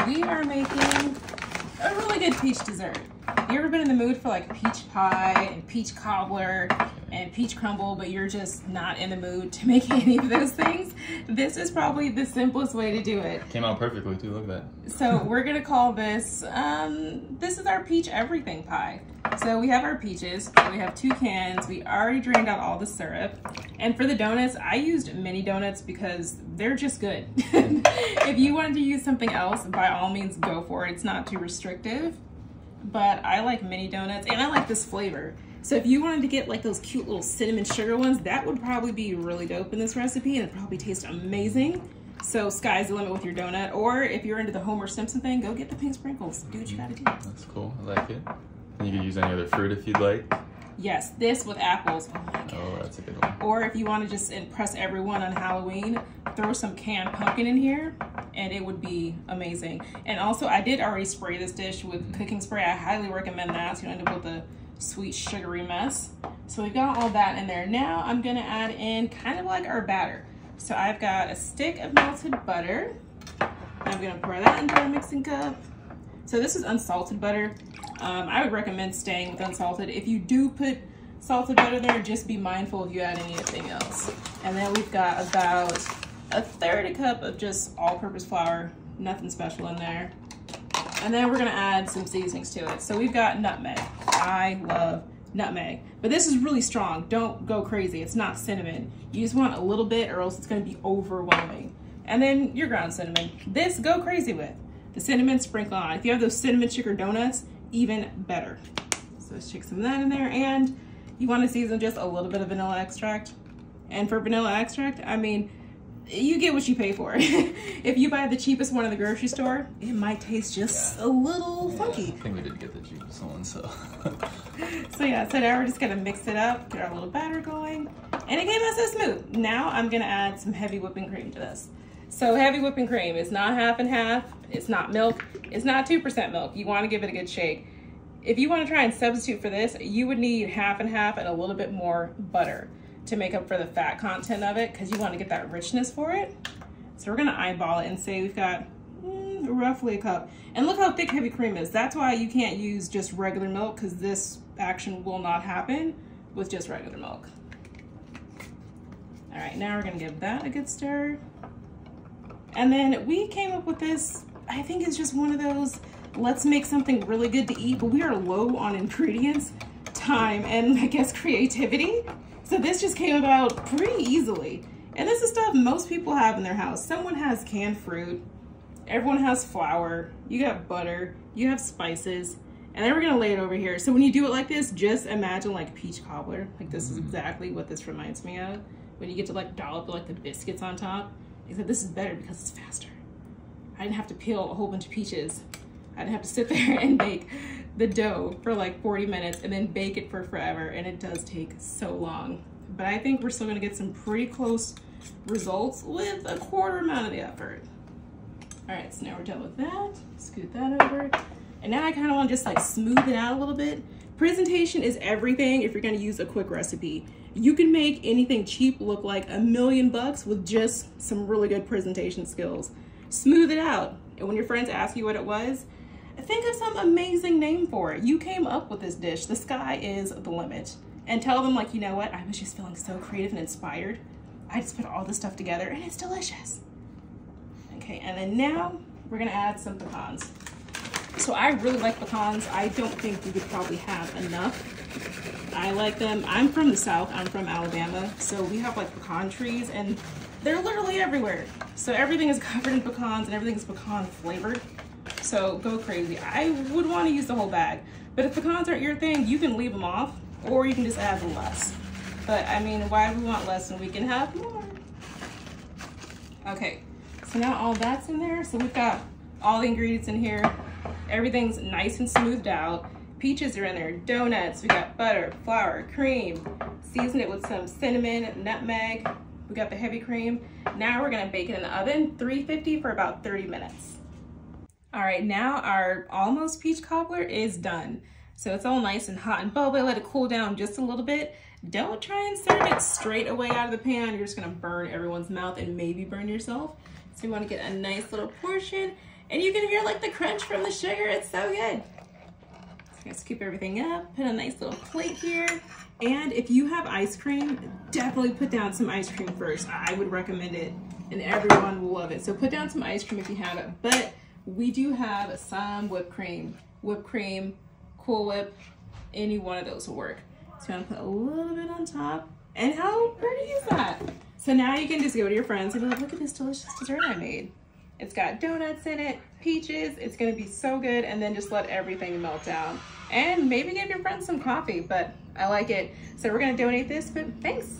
we are making a really good peach dessert. Have you ever been in the mood for like peach pie and peach cobbler and peach crumble, but you're just not in the mood to make any of those things? This is probably the simplest way to do it. Came out perfectly too, look at that. So we're gonna call this, this is our peach everything pie. So we have our peaches, we have 2 cans, we already drained out all the syrup. And for the donuts, I used mini donuts because they're just good. If you wanted to use something else, by all means go for it. It's not too restrictive, but I like mini donuts and I like this flavor. So if you wanted to get like those cute little cinnamon sugar ones, that would probably be really dope in this recipe and it'd probably taste amazing. So sky's the limit with your donut. Or if you're into the Homer Simpson thing, go get the pink sprinkles. Do what you gotta do. That's cool, I like it. And you can use any other fruit if you'd like. Yes, this with apples. Oh my God. Oh, that's a good one. Or if you want to just impress everyone on Halloween, throw some canned pumpkin in here and it would be amazing. And also I did already spray this dish with cooking spray. I highly recommend that so you don't end up with a sweet sugary mess. So we've got all that in there. Now I'm gonna add in kind of like our batter. So I've got a stick of melted butter. I'm gonna pour that into our mixing cup. So this is unsalted butter. I would recommend staying with unsalted. If you do put salted butter there, just be mindful if you add anything else. And then we've got about 1/3 cup of just all-purpose flour, nothing special in there. And then we're gonna add some seasonings to it. So we've got nutmeg. I love nutmeg, but this is really strong. Don't go crazy, it's not cinnamon. You just want a little bit or else it's gonna be overwhelming. And then your ground cinnamon. This, go crazy with. The cinnamon, sprinkle on. If you have those cinnamon sugar donuts, even better. So let's stick some of that in there, and you want to season just a little bit of vanilla extract. And for vanilla extract, I mean, you get what you pay for. If you buy the cheapest one in the grocery store, it might taste just a little funky. I think we did get the cheapest one, so. So yeah, so now we're just gonna mix it up, get our little batter going, and it came out so smooth. Now I'm gonna add some heavy whipping cream to this. So heavy whipping cream is not half and half, it's not milk, it's not 2% milk. You wanna give it a good shake. If you wanna try and substitute for this, you would need half and half and a little bit more butter to make up for the fat content of it, because you wanna get that richness for it. So we're gonna eyeball it and say we've got roughly a cup. And look how thick heavy cream is. That's why you can't use just regular milk, because this action will not happen with just regular milk. All right, now we're gonna give that a good stir. And then we came up with this, I think it's just one of those, let's make something really good to eat, but we are low on ingredients, time, and I guess creativity. So this just came about pretty easily. And this is stuff most people have in their house. Someone has canned fruit, everyone has flour, you got butter, you have spices, and then we're gonna lay it over here. So when you do it like this, just imagine like peach cobbler. Like this is exactly what this reminds me of. When you get to like dollop like the biscuits on top. Except this is better because it's faster. I didn't have to peel a whole bunch of peaches. I didn't have to sit there and make the dough for like 40 minutes and then bake it for forever, and it does take so long. But I think we're still gonna get some pretty close results with a quarter amount of the effort. All right, so now we're done with that. Scoot that over. And now I kind of want to just like smooth it out a little bit. Presentation is everything if you're gonna use a quick recipe. You can make anything cheap look like $1,000,000 with just some really good presentation skills. Smooth it out. And when your friends ask you what it was, think of some amazing name for it. You came up with this dish. The sky is the limit. And tell them like, you know what? I was just feeling so creative and inspired. I just put all this stuff together and it's delicious. Okay, and then now we're gonna add some pecans. So I really like pecans. I don't think we could probably have enough. I like them. I'm from the South, I'm from Alabama. So we have like pecan trees and they're literally everywhere. So everything is covered in pecans and everything is pecan flavored. So go crazy. I would want to use the whole bag. But if pecans aren't your thing, you can leave them off or you can just add less. But I mean, why do we want less when we can have more? Okay, so now all that's in there. So we've got all the ingredients in here. Everything's nice and smoothed out. Peaches are in there, donuts, we got butter, flour, cream, season it with some cinnamon, nutmeg. We got the heavy cream. Now we're gonna bake it in the oven, 350 for about 30 minutes. All right, now our almost peach cobbler is done. So it's all nice and hot and bubbly. Let it cool down just a little bit. Don't try and serve it straight away out of the pan. You're just gonna burn everyone's mouth and maybe burn yourself. So you wanna get a nice little portion. And you can hear like the crunch from the sugar. It's so good. So let's scoop everything up, put a nice little plate here. And if you have ice cream, definitely put down some ice cream first. I would recommend it and everyone will love it. So put down some ice cream if you have it. But we do have some whipped cream. Whipped cream, Cool Whip, any one of those will work. So I'm gonna put a little bit on top. And how pretty is that? So now you can just go to your friends and be like, look at this delicious dessert I made. It's got donuts in it, peaches, it's gonna be so good, and then just let everything melt down. And maybe give your friends some coffee, but I like it. So we're gonna donate this, but thanks.